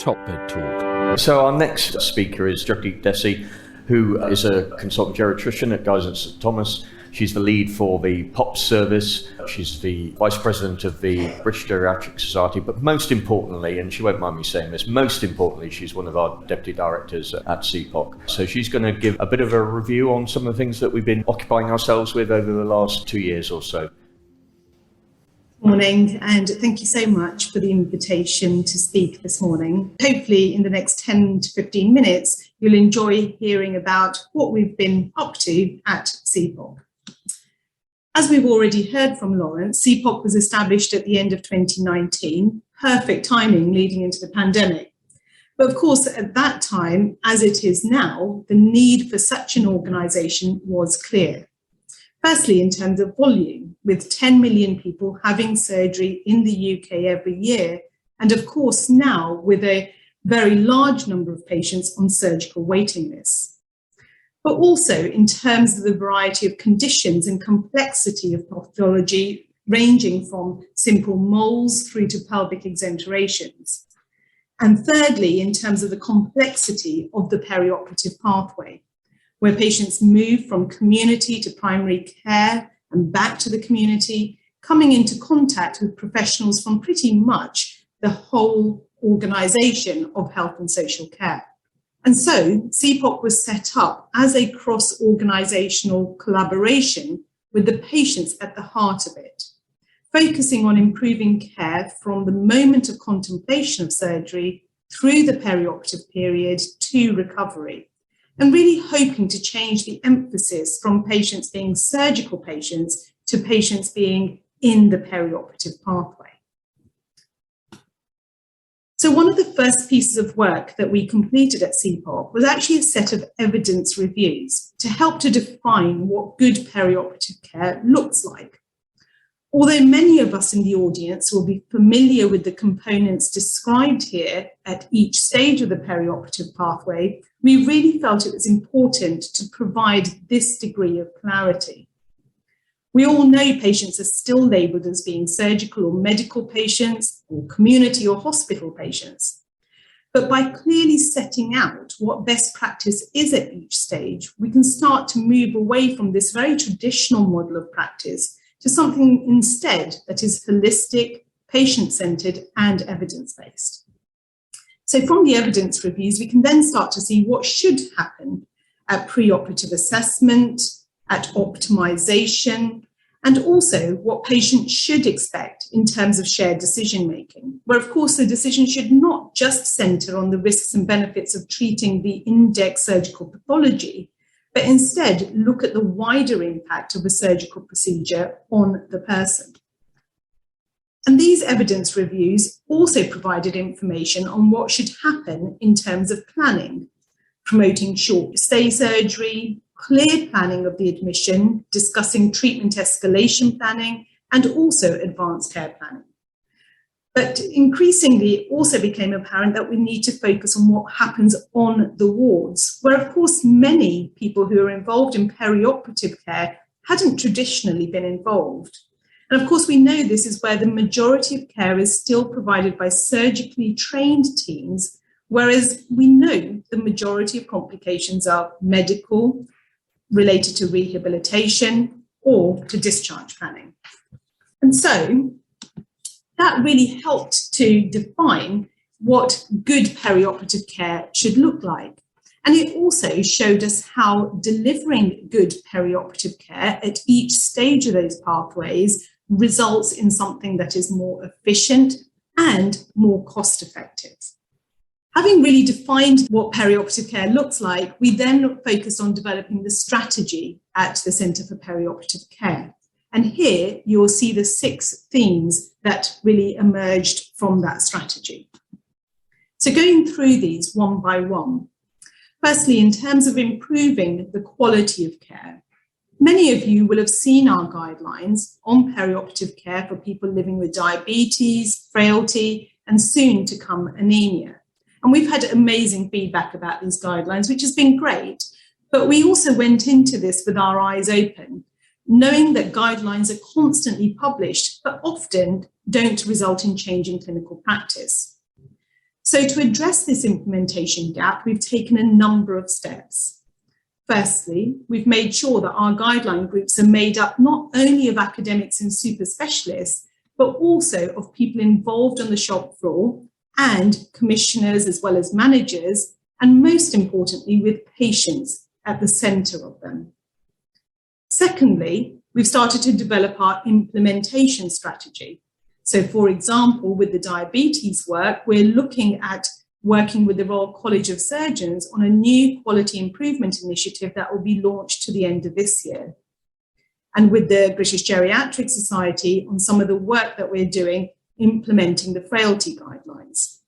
Top Bed Talk. So our next speaker is Jugdeep Dhesi, who is a consultant geriatrician at St Thomas. She's the lead for the POP service. She's the vice president of the British Geriatric Society, but most importantly, and she won't mind me saying this, most importantly, she's one of our deputy directors at CPOC. So she's going to give a bit of a review on some of the things that we've been occupying ourselves with over the last 2 years or so. Morning, and thank you so much for the invitation to speak this morning. Hopefully in the next 10 to 15 minutes, you'll enjoy hearing about what we've been up to at CPOC. As we've already heard from Lawrence, CPOC was established at the end of 2019, perfect timing leading into the pandemic. But of course, at that time, as it is now, the need for such an organisation was clear. Firstly, in terms of volume, with 10 million people having surgery in the UK every year, and of course now with a very large number of patients on surgical waiting lists. But also in terms of the variety of conditions and complexity of pathology, ranging from simple moles through to pelvic exenterations. And thirdly, in terms of the complexity of the perioperative pathway, where patients move from community to primary care and back to the community, coming into contact with professionals from pretty much the whole organisation of health and social care. And so CPOC was set up as a cross-organisational collaboration with the patients at the heart of it, focusing on improving care from the moment of contemplation of surgery through the perioperative period to recovery, and really hoping to change the emphasis from patients being surgical patients to patients being in the perioperative pathway. So one of the first pieces of work that we completed at CPOC was actually a set of evidence reviews to help to define what good perioperative care looks like. Although many of us in the audience will be familiar with the components described here at each stage of the perioperative pathway, we really felt it was important to provide this degree of clarity. We all know patients are still labelled as being surgical or medical patients or community or hospital patients. But by clearly setting out what best practice is at each stage, we can start to move away from this very traditional model of practice to something instead that is holistic, patient-centred and evidence-based. So from the evidence reviews, we can then start to see what should happen at preoperative assessment, at optimisation, and also what patients should expect in terms of shared decision-making, where of course the decision should not just centre on the risks and benefits of treating the index surgical pathology, but instead look at the wider impact of a surgical procedure on the person. And these evidence reviews also provided information on what should happen in terms of planning, promoting short stay surgery, clear planning of the admission, discussing treatment escalation planning, and also advanced care planning. But increasingly, it also became apparent that we need to focus on what happens on the wards, where, of course, many people who are involved in perioperative care hadn't traditionally been involved. And of course, we know this is where the majority of care is still provided by surgically trained teams, whereas we know the majority of complications are medical, related to rehabilitation, or to discharge planning. And so that really helped to define what good perioperative care should look like. And it also showed us how delivering good perioperative care at each stage of those pathways results in something that is more efficient and more cost effective. Having really defined what perioperative care looks like, we then focused on developing the strategy at the Centre for Perioperative Care. And here you'll see the 6 themes that really emerged from that strategy. So going through these one by one. Firstly, in terms of improving the quality of care, many of you will have seen our guidelines on perioperative care for people living with diabetes, frailty, and soon to come anemia. And we've had amazing feedback about these guidelines, which has been great. But we also went into this with our eyes open, knowing that guidelines are constantly published, but often don't result in change in clinical practice. So So to address this implementation gap, we've taken a number of steps. Firstly, we've made sure that our guideline groups are made up not only of academics and super specialists, but also of people involved on the shop floor and commissioners as well as managers, and most importantly, with patients at the centre of them. Secondly, we've started to develop our implementation strategy. So, for example, with the diabetes work, we're looking at working with the Royal College of Surgeons on a new quality improvement initiative that will be launched to the end of this year. And with the British Geriatric Society on some of the work that we're doing implementing the frailty guidelines.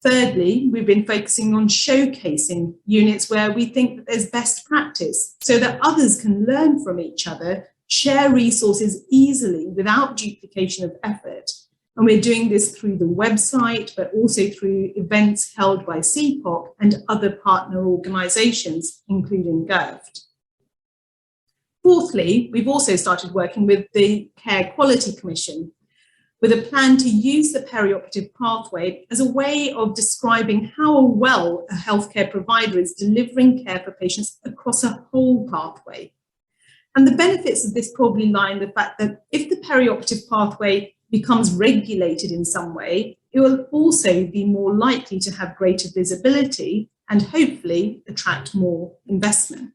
Thirdly, we've been focusing on showcasing units where we think that there's best practice so that others can learn from each other, share resources easily without duplication of effort. And we're doing this through the website, but also through events held by CPOC and other partner organisations, including GERFT. Fourthly, we've also started working with the Care Quality Commission with a plan to use the perioperative pathway as a way of describing how well a healthcare provider is delivering care for patients across a whole pathway. And the benefits of this probably lie in the fact that if the perioperative pathway becomes regulated in some way, it will also be more likely to have greater visibility and hopefully attract more investment.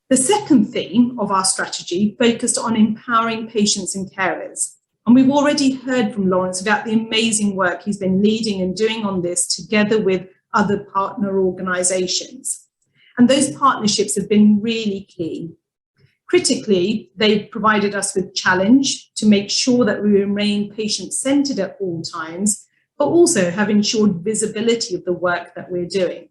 The second theme of our strategy focused on empowering patients and carers. And we've already heard from Lawrence about the amazing work he's been leading and doing on this together with other partner organisations. And those partnerships have been really key. Critically, they've provided us with challenge to make sure that we remain patient-centred at all times, but also have ensured visibility of the work that we're doing.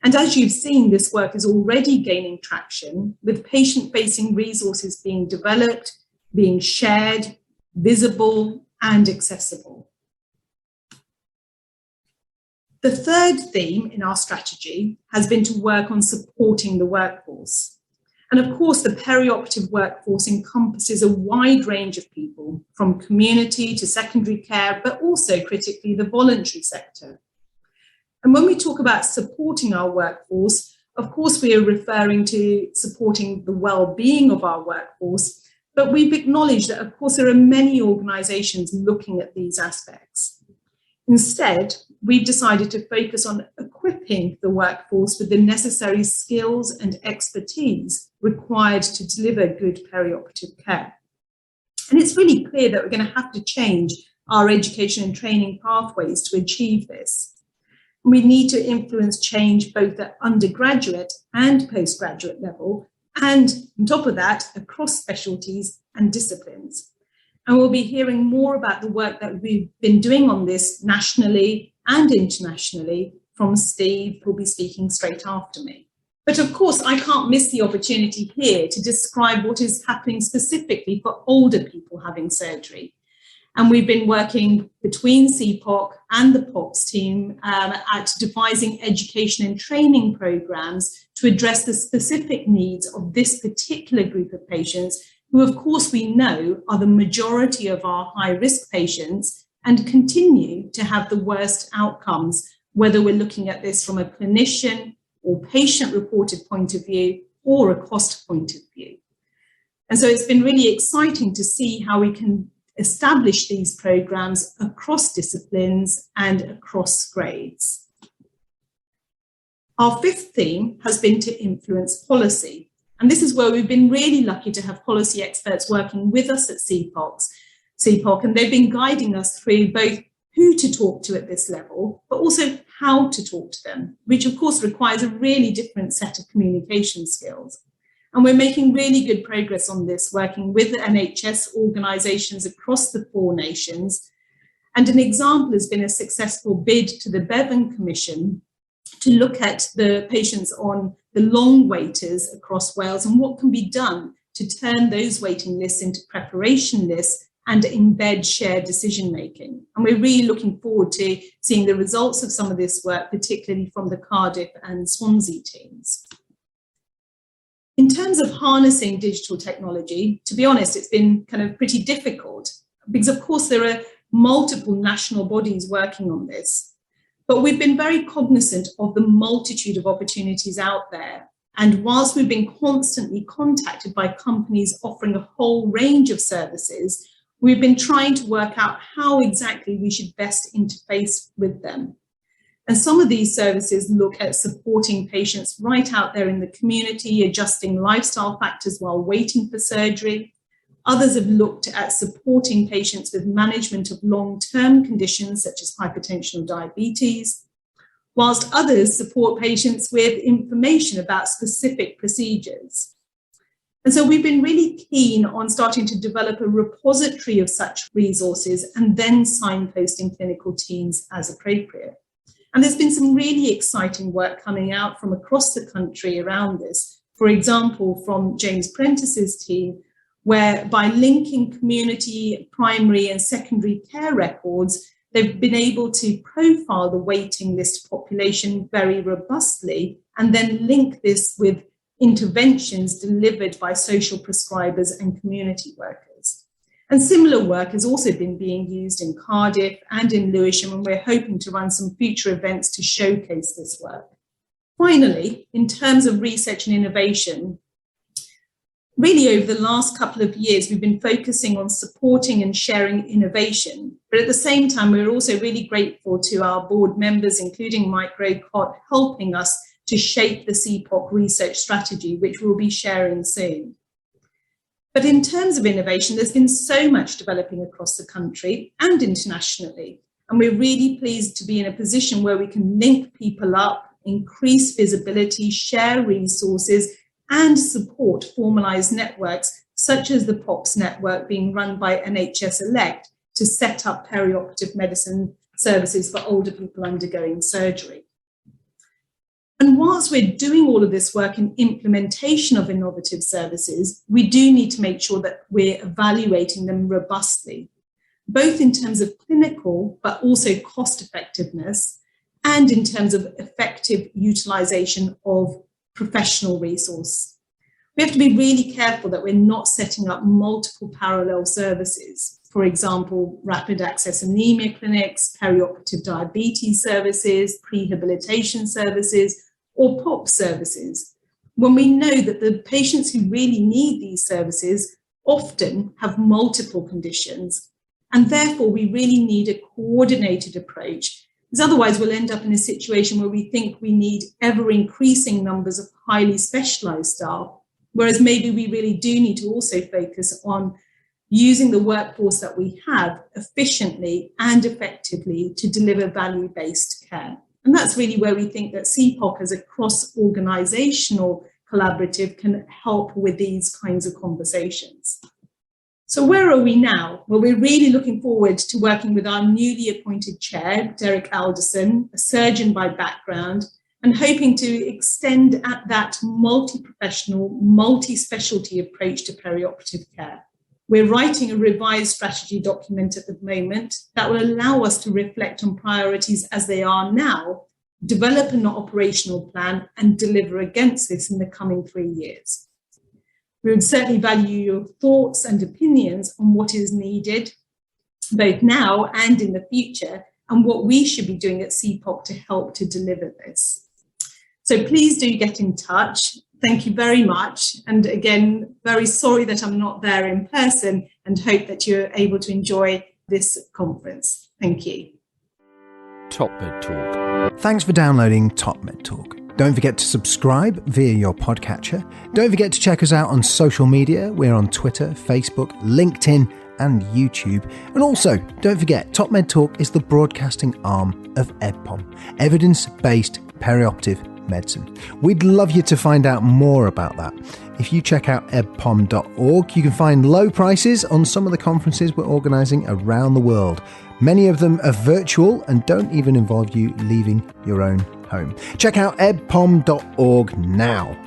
And as you've seen, this work is already gaining traction, with patient-facing resources being developed, being shared, visible, and accessible. The third theme in our strategy has been to work on supporting the workforce. And of course, the perioperative workforce encompasses a wide range of people, from community to secondary care, but also critically the voluntary sector. And when we talk about supporting our workforce, of course, we are referring to supporting the well-being of our workforce, but we've acknowledged that, of course, there are many organisations looking at these aspects. Instead, we've decided to focus on equipping the workforce with the necessary skills and expertise required to deliver good perioperative care. And it's really clear that we're going to have to change our education and training pathways to achieve this. We need to influence change both at undergraduate and postgraduate level, and on top of that, across specialties and disciplines. And we'll be hearing more about the work that we've been doing on this nationally and internationally from Steve, who'll be speaking straight after me. But of course, I can't miss the opportunity here to describe what is happening specifically for older people having surgery. And we've been working between CPOC and the POPs team at devising education and training programs to address the specific needs of this particular group of patients, who of course we know are the majority of our high-risk patients and continue to have the worst outcomes, whether we're looking at this from a clinician or patient-reported point of view or a cost point of view. And so it's been really exciting to see how we can establish these programs across disciplines and across grades. Our fifth theme has been to influence policy. And this is where we've been really lucky to have policy experts working with us at CPOC, and they've been guiding us through both who to talk to at this level, but also how to talk to them, which of course requires a really different set of communication skills. And we're making really good progress on this, working with NHS organisations across the 4 nations. And an example has been a successful bid to the Bevan Commission to look at the patients on the long waiters across Wales and what can be done to turn those waiting lists into preparation lists and embed shared decision making. And we're really looking forward to seeing the results of some of this work, particularly from the Cardiff and Swansea teams. In terms of harnessing digital technology, to be honest, it's been kind of pretty difficult because, of course, there are multiple national bodies working on this. But we've been very cognizant of the multitude of opportunities out there. And whilst we've been constantly contacted by companies offering a whole range of services, we've been trying to work out how exactly we should best interface with them. And some of these services look at supporting patients right out there in the community, adjusting lifestyle factors while waiting for surgery. Others have looked at supporting patients with management of long-term conditions such as hypertension or diabetes, whilst others support patients with information about specific procedures. And so we've been really keen on starting to develop a repository of such resources and then signposting clinical teams as appropriate. And there's been some really exciting work coming out from across the country around this. For example, from James Prentice's team, where by linking community, primary and secondary care records, they've been able to profile the waiting list population very robustly and then link this with interventions delivered by social prescribers and community workers. And similar work has also been being used in Cardiff and in Lewisham, and we're hoping to run some future events to showcase this work. Finally, in terms of research and innovation, really over the last couple of years, we've been focusing on supporting and sharing innovation. But at the same time, we're also really grateful to our board members, including Mike Graycott, helping us to shape the CPOC research strategy, which we'll be sharing soon. But in terms of innovation, there's been so much developing across the country and internationally. And we're really pleased to be in a position where we can link people up, increase visibility, share resources, and support formalised networks, such as the POPs network being run by NHS Elect to set up perioperative medicine services for older people undergoing surgery. And whilst we're doing all of this work in implementation of innovative services, we do need to make sure that we're evaluating them robustly, both in terms of clinical, but also cost effectiveness, and in terms of effective utilisation of professional resource. We have to be really careful that we're not setting up multiple parallel services. For example, rapid access anemia clinics, perioperative diabetes services, prehabilitation services, or POP services, when we know that the patients who really need these services often have multiple conditions, and therefore we really need a coordinated approach, because otherwise we'll end up in a situation where we think we need ever-increasing numbers of highly specialised staff, whereas maybe we really do need to also focus on using the workforce that we have efficiently and effectively to deliver value-based care. And that's really where we think that CPOC as a cross-organisational collaborative can help with these kinds of conversations. So where are we now? Well, we're really looking forward to working with our newly appointed chair, Derek Alderson, a surgeon by background, and hoping to extend at that multi-professional, multi-specialty approach to perioperative care. We're writing a revised strategy document at the moment that will allow us to reflect on priorities as they are now, develop an operational plan, and deliver against this in the coming 3 years. We would certainly value your thoughts and opinions on what is needed, both now and in the future, and what we should be doing at CPOC to help to deliver this. So please do get in touch. Thank you very much. And again, very sorry that I'm not there in person, and hope that you're able to enjoy this conference. Thank you. Top Med Talk. Thanks for downloading Top Med Talk. Don't forget to subscribe via your podcatcher. Don't forget to check us out on social media. We're on Twitter, Facebook, LinkedIn, and YouTube. And also, don't forget, Top Med Talk is the broadcasting arm of EBPOM, Evidence Based Perioperative Medicine. We'd love you to find out more about that. If you check out ebpom.org, you can find low prices on some of the conferences we're organising around the world. Many of them are virtual and don't even involve you leaving your own home. Check out ebpom.org now.